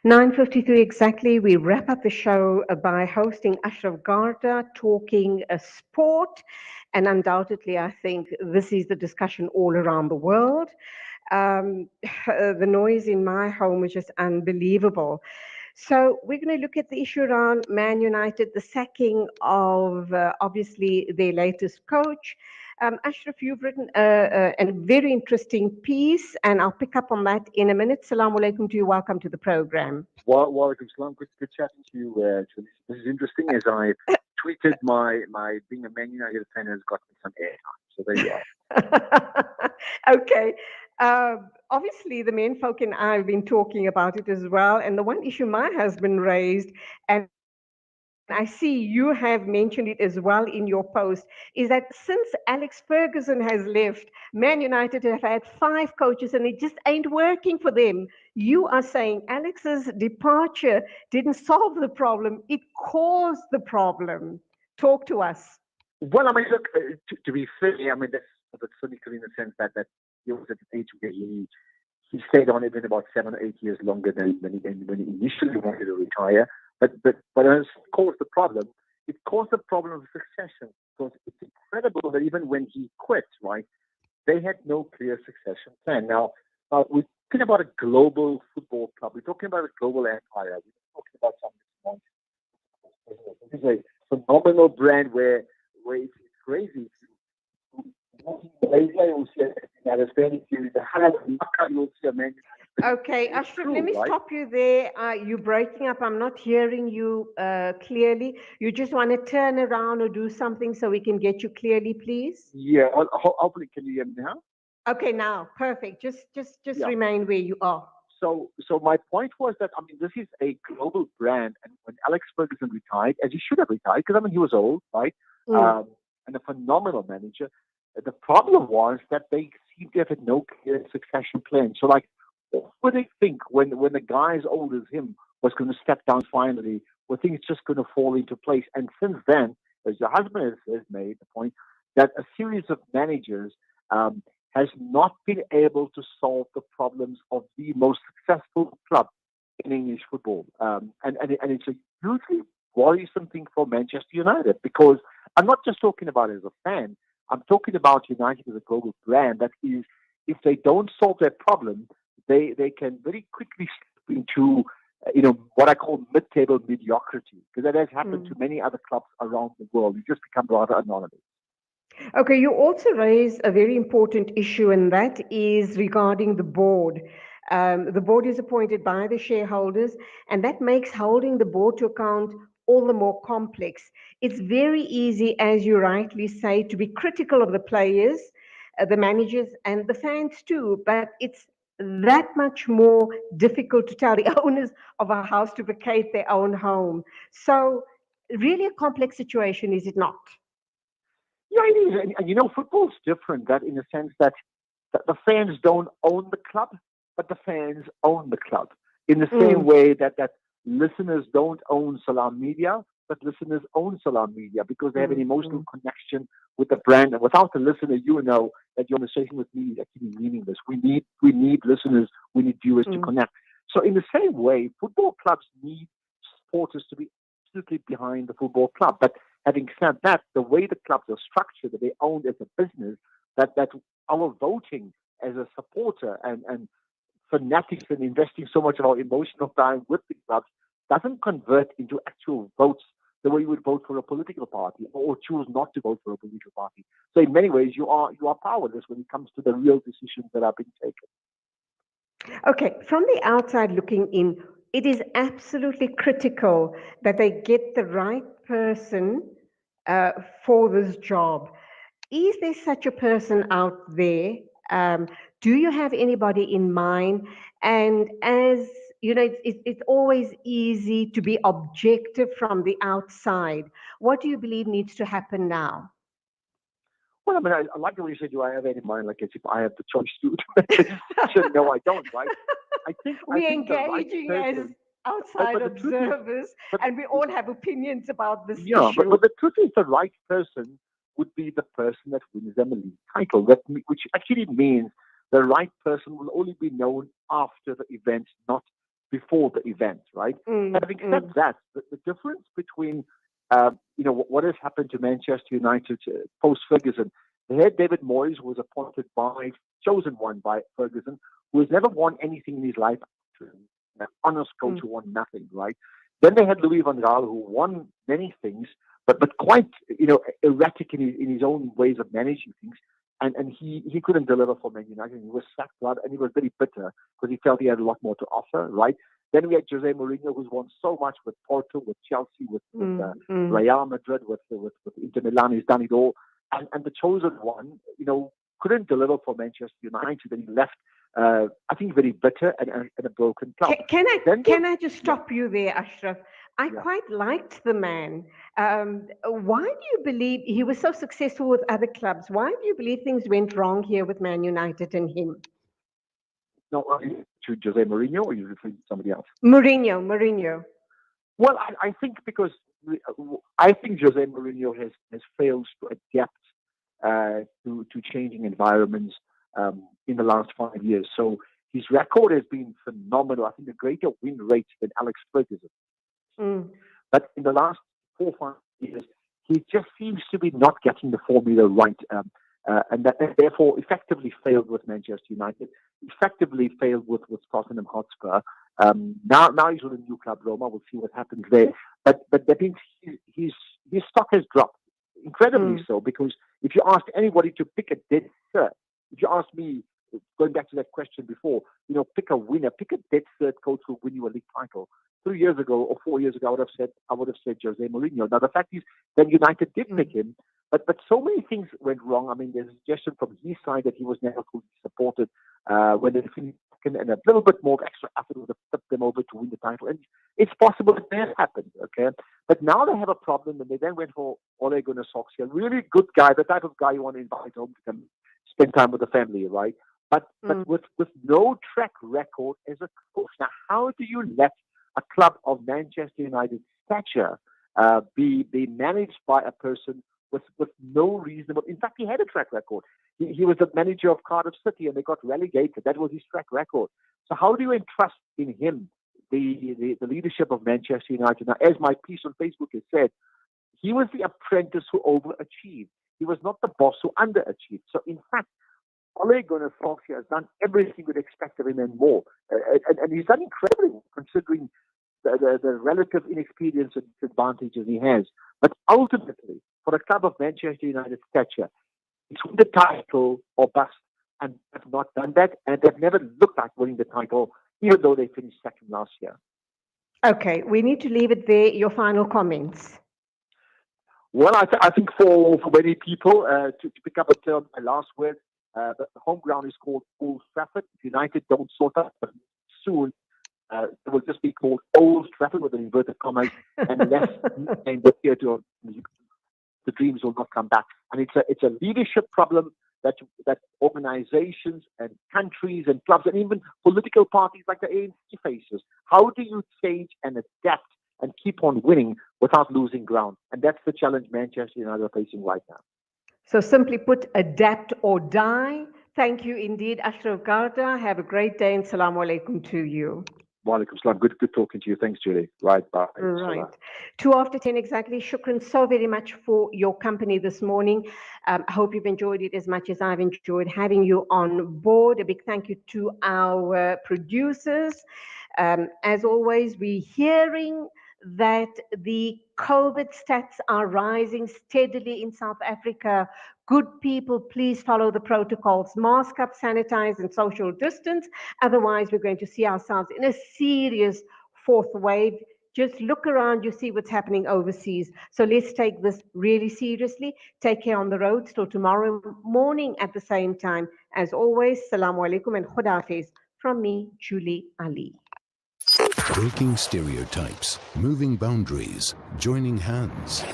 9:53 exactly. We wrap up the show by hosting Ashraf Garda talking sport. And undoubtedly, I think this is the discussion all around the world. The noise in my home is just unbelievable. So we're going to look at the issue around Man United, the sacking of obviously their latest coach. Ashraf, you've written a very interesting piece, and I'll pick up on that in a minute. Salaam alaikum to you. Welcome to the program. Walaikum salam. Good chatting to you. This is interesting as I tweeted my being a Man United fan has got me some airtime. So there you are. Okay. Obviously, the men folk and I have been talking about it as well. And the one issue my husband raised, and I see you have mentioned it as well in your post, is that since Alex Ferguson has left, Man United have had 5 coaches and it just ain't working for them. You are saying Alex's departure didn't solve the problem, it caused the problem. Talk to us. Well, I mean, look, to be fair, I mean that's cynical in the sense that he was at an age where he stayed on even about 7 or 8 years longer than when he initially wanted to retire. But as caused the problem, it caused the problem of succession. Because it's incredible that even when he quit, right, they had no clear succession plan. Now, we're talking about a global football club. We're talking about a global empire. We're talking about something. This is a phenomenal brand where it's crazy. Okay, Ashraf, let me stop you there. You're breaking up. I'm not hearing you clearly. You just want to turn around or do something so we can get you clearly, please? Yeah, hopefully, can you hear me now? Okay, now, perfect. Just Yeah. remain where you are. So my point was that, I mean, this is a global brand, and when Alex Ferguson retired, as he should have retired, because I mean he was old, right? And a phenomenal manager. The problem was that they seemed to have had no clear succession plan. So, like, what would they think when the guy as old as him was going to step down finally? Were things just going to fall into place? And since then, as your husband has made the point, that a series of managers has not been able to solve the problems of the most successful club in English football. And it's a hugely worrisome thing for Manchester United, because I'm not just talking about it as a fan. I'm talking about United as a global brand that is, if they don't solve their problem, they can very quickly slip into, what I call mid-table mediocrity, because that has happened to many other clubs around the world. You just become rather anonymous. Okay, you also raise a very important issue, and that is regarding the board. The board is appointed by the shareholders, and that makes holding the board to account all the more complex. It's very easy, as you rightly say, to be critical of the players, the managers, and the fans too, but it's that much more difficult to tell the owners of a house to vacate their own home. So, really a complex situation, is it not? Yeah, it is. And football's different that in the sense that the fans don't own the club, but the fans own the club. In the same way that listeners don't own Salam Media, but listeners own Salam Media because they have an emotional connection with the brand. And without the listener, you know that your conversation with me is actually meaningless. We need listeners, we need viewers to connect. So in the same way, football clubs need supporters to be absolutely behind the football club. But having said that, the way the clubs are structured, that they owned as a business, that our voting as a supporter and fanatics and investing so much of our emotional time with the clubs doesn't convert into actual votes the way you would vote for a political party or choose not to vote for a political party. So in many ways, you are powerless when it comes to the real decisions that are being taken. Okay, from the outside looking in, it is absolutely critical that they get the right person for this job. Is there such a person out there? Do you have anybody in mind? And as you know, it's always easy to be objective from the outside. What do you believe needs to happen now? Well, I mean, I like the way you said, do I have any in mind? Like as if I have the choice to make a decision. No, I don't, right? We're I think the right engaging as person, outside but the truth is, observers, but and we all have opinions about this yeah, issue. but the truth is, the right person would be the person that wins them a league title. Which actually means the right person will only be known after the event, not before the event, right? Having said that, the difference between what has happened to Manchester United post Ferguson, the head David Moyes was chosen one by Ferguson, who has never won anything in his life. An honest coach who won nothing, right? Then they had Louis van Gaal, who won many things, but quite erratic in his own ways of managing things. And he couldn't deliver for Man United. He was sacked, and he was very bitter because he felt he had a lot more to offer, right? Then we had Jose Mourinho, who's won so much with Porto, with Chelsea, with Real Madrid, with Inter Milan. He's done it all. And the chosen one, couldn't deliver for Manchester United, and he left. I think very bitter and a broken club. Can I just stop you there, Ashraf? I quite liked the man. Why do you believe he was so successful with other clubs? Why do you believe things went wrong here with Man United and him? No, to Jose Mourinho, or you referring to somebody else? Mourinho. Well, I think because I think Jose Mourinho has failed to adapt to changing environments in the last 5 years. So his record has been phenomenal. I think a greater win rate than Alex Ferguson. But in the last 4 or 5 years, he just seems to be not getting the formula right, and that therefore effectively failed with Manchester United, effectively failed with Tottenham Hotspur. Now he's with a new club, Roma. We'll see what happens there. But that means his stock has dropped incredibly so, because if you ask anybody to pick a dead cert, if you ask me, going back to that question before, pick a winner, pick a dead cert coach who will win you a league title. 3 years ago or 4 years ago, I would have said Jose Mourinho. Now the fact is that United did pick him, but so many things went wrong. I mean, there's a suggestion from his side that he was never fully supported when they finished second, and a little bit more extra effort would have tipped them over to win the title. And it's possible that happened, okay? But now they have a problem, and they then went for Ole Gunnar Solskjaer, really good guy, the type of guy you want to invite home to come spend time with the family, right? But with no track record as a coach. Now, how do you let a club of Manchester United's stature be managed by a person with no reasonable... In fact, he had a track record. He was the manager of Cardiff City, and they got relegated. That was his track record. So how do you entrust in him the leadership of Manchester United? Now, as my piece on Facebook has said, he was the apprentice who overachieved. He was not the boss who underachieved. So, in fact, Ole Gunnar Solskjaer has done everything we'd expect of him and more. And he's done incredibly well, considering the relative inexperience and disadvantages he has. But ultimately, for a club of Manchester United's stature, it's win the title or bust, and they've not done that, and they've never looked like winning the title, even though they finished second last year. Okay, we need to leave it there. Your final comments. Well, I think for many people, to pick up a term, my last word, the home ground is called Old Trafford. If United don't sort out, but soon it will just be called Old Trafford with an inverted commas, and less named the theatre. The dreams will not come back, and it's a leadership problem that organizations and countries and clubs and even political parties like the ANC faces. How do you change and adapt and keep on winning without losing ground? And that's the challenge Manchester United are facing right now. So simply put, adapt or die. Thank you indeed, Ashraf Garda. Have a great day, and Assalamu alaikum to you. Wa alaikum salam. Good talking to you. Thanks, Julie. Right, bye. Right. 2 after 10 exactly. Shukran so very much for your company this morning. I hope you've enjoyed it as much as I've enjoyed having you on board. A big thank you to our producers. As always, we're hearing that the COVID stats are rising steadily in South Africa. Good people, please follow the protocols. Mask up, sanitize, and social distance. Otherwise, we're going to see ourselves in a serious fourth wave. Just look around, you see what's happening overseas. So let's take this really seriously. Take care on the road till tomorrow morning at the same time. As always, Assalamu alaikum and Khudafiz from me, Julie Ali. Breaking stereotypes, moving boundaries, joining hands.